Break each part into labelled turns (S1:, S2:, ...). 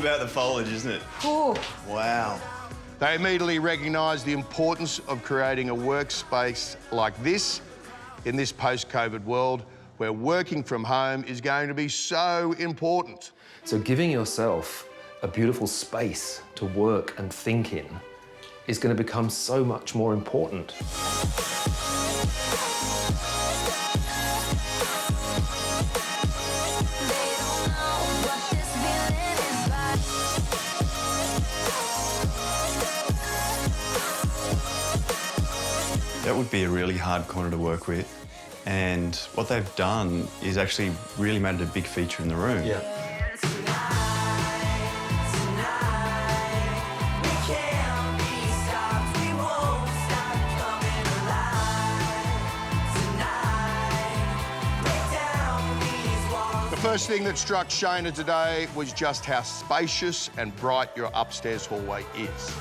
S1: about the foliage, isn't it?
S2: Ooh.
S1: Wow.
S3: They immediately recognised the importance of creating a workspace like this in this post-COVID world where working from home is going to be so important.
S4: So giving yourself a beautiful space to work and think in is going to become so much more important.
S1: That would be a really hard corner to work with. And what they've done is actually really made it a big feature in the room.
S4: Yeah.
S3: The first thing that struck Shaynna today was just how spacious and bright your upstairs hallway is.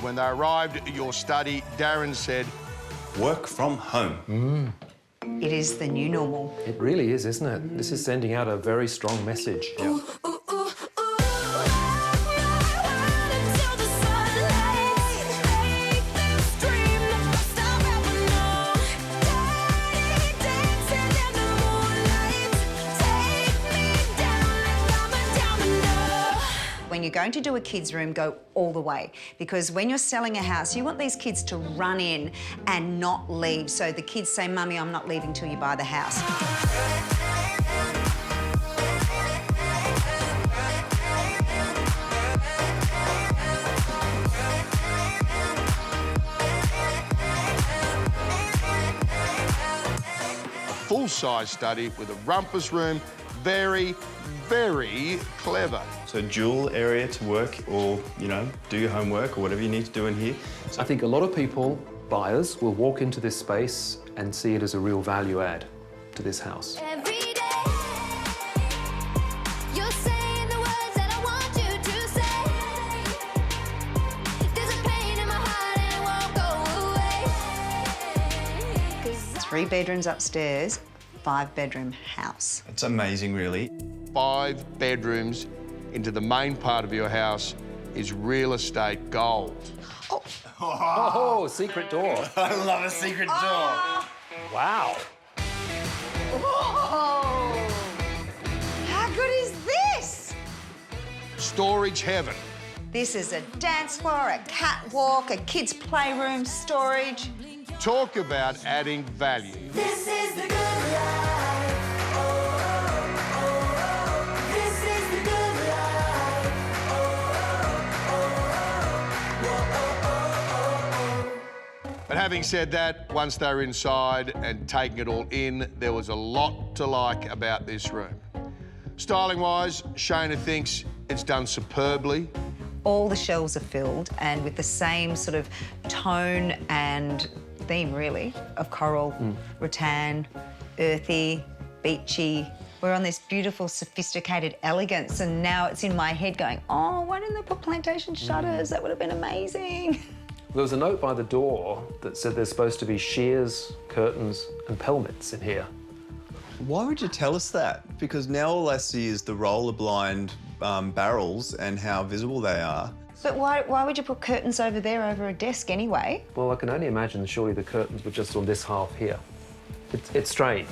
S3: When they arrived at your study, Darren said,
S1: Work from home.
S2: It is the new normal.
S4: It really is, isn't it? This is sending out a very strong message. Yeah.
S2: When you're going to do a kids' room, go all the way. Because when you're selling a house, you want these kids to run in and not leave. So the kids say, Mummy, I'm not leaving till you buy the house.
S3: a full-size study with a rumpus room, very, very clever.
S1: So dual area to work or, you know, do your homework or whatever you need to do in here.
S4: I think a lot of people, buyers, will walk into this space and see it as a real value add to this house.
S5: Every day, you're saying the words that I want you to say. There's a pain in my heart and it won't go away.
S2: 3 bedrooms upstairs, 5-bedroom house.
S1: It's amazing, really.
S3: 5 bedrooms into the main part of your house is real estate gold.
S4: Oh, secret door.
S1: I love a secret door.
S4: Wow.
S2: Whoa! How good is this?
S3: Storage heaven.
S2: This is a dance floor, a catwalk, a kids' playroom, storage.
S3: Talk about adding value.
S5: This is the good life. Oh, oh, oh, oh. This is the good life. Oh, oh, oh, oh.
S3: But having said that, once they were inside and taking it all in, there was a lot to like about this room. Styling-wise, Shaynna thinks it's done superbly.
S2: All the shelves are filled and with the same sort of tone and theme, really, of coral, rattan, earthy, beachy. We're on this beautiful, sophisticated elegance, and now it's in my head going, oh, why didn't they put plantation shutters? That would have been amazing.
S4: There was a note by the door that said there's supposed to be shears, curtains and pelmets in here.
S1: Why would you tell us that? Because now all I see is the roller blind barrels and how visible they are.
S2: But why would you put curtains over there over a desk anyway?
S4: Well, I can only imagine surely the curtains were just on this half here. It's strange.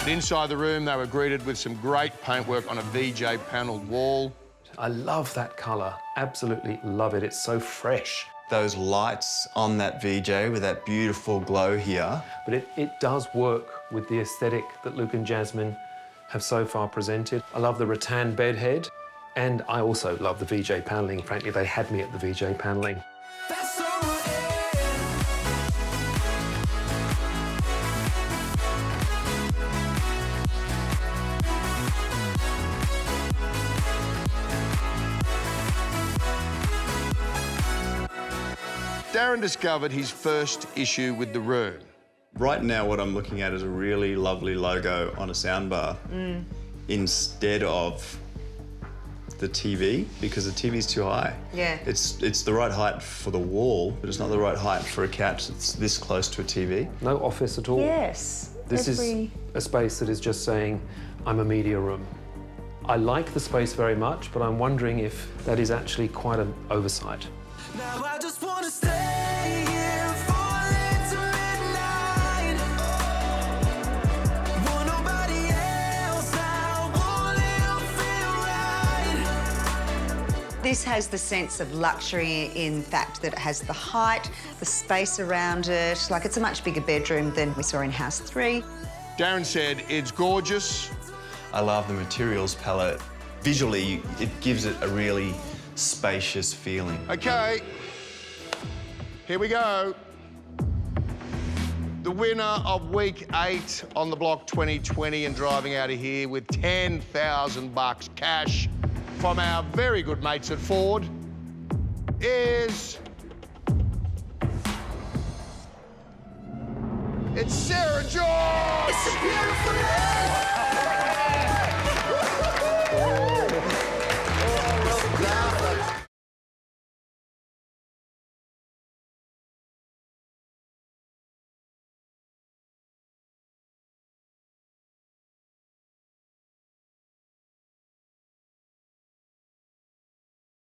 S3: Inside the room, they were greeted with some great paintwork on a VJ panelled wall.
S4: I love that colour. Absolutely love it. It's so fresh.
S1: Those lights on that VJ with that beautiful glow here.
S4: But it does work with the aesthetic that Luke and Jasmine have so far presented. I love the rattan bedhead, and I also love the VJ panelling. Frankly, they had me at the VJ panelling.
S3: Darren discovered his first issue with the room.
S1: Right now, what I'm looking at is a really lovely logo on a soundbar instead of the TV because the TV's too high.
S2: Yeah.
S1: It's the right height for the wall, but it's not the right height for a couch that's this close to a TV.
S4: No office at all.
S2: Yes.
S4: This is a space that is just saying, I'm a media room. I like the space very much, but I'm wondering if that is actually quite an oversight.
S5: Now I just wanna stay here, fall into midnight. Want nobody else, I won't feel right.
S2: This has the sense of luxury in fact that it has the height, the space around it. Like, it's a much bigger bedroom than we saw in House 3.
S3: Darren said it's gorgeous.
S1: I love the materials palette. Visually, it gives it a really spacious feeling.
S3: Okay, here we go. The winner of week 8 on the block 2020 and driving out of here with $10,000 cash from our very good mates at Ford is... It's Sarah George!
S5: It's a beautiful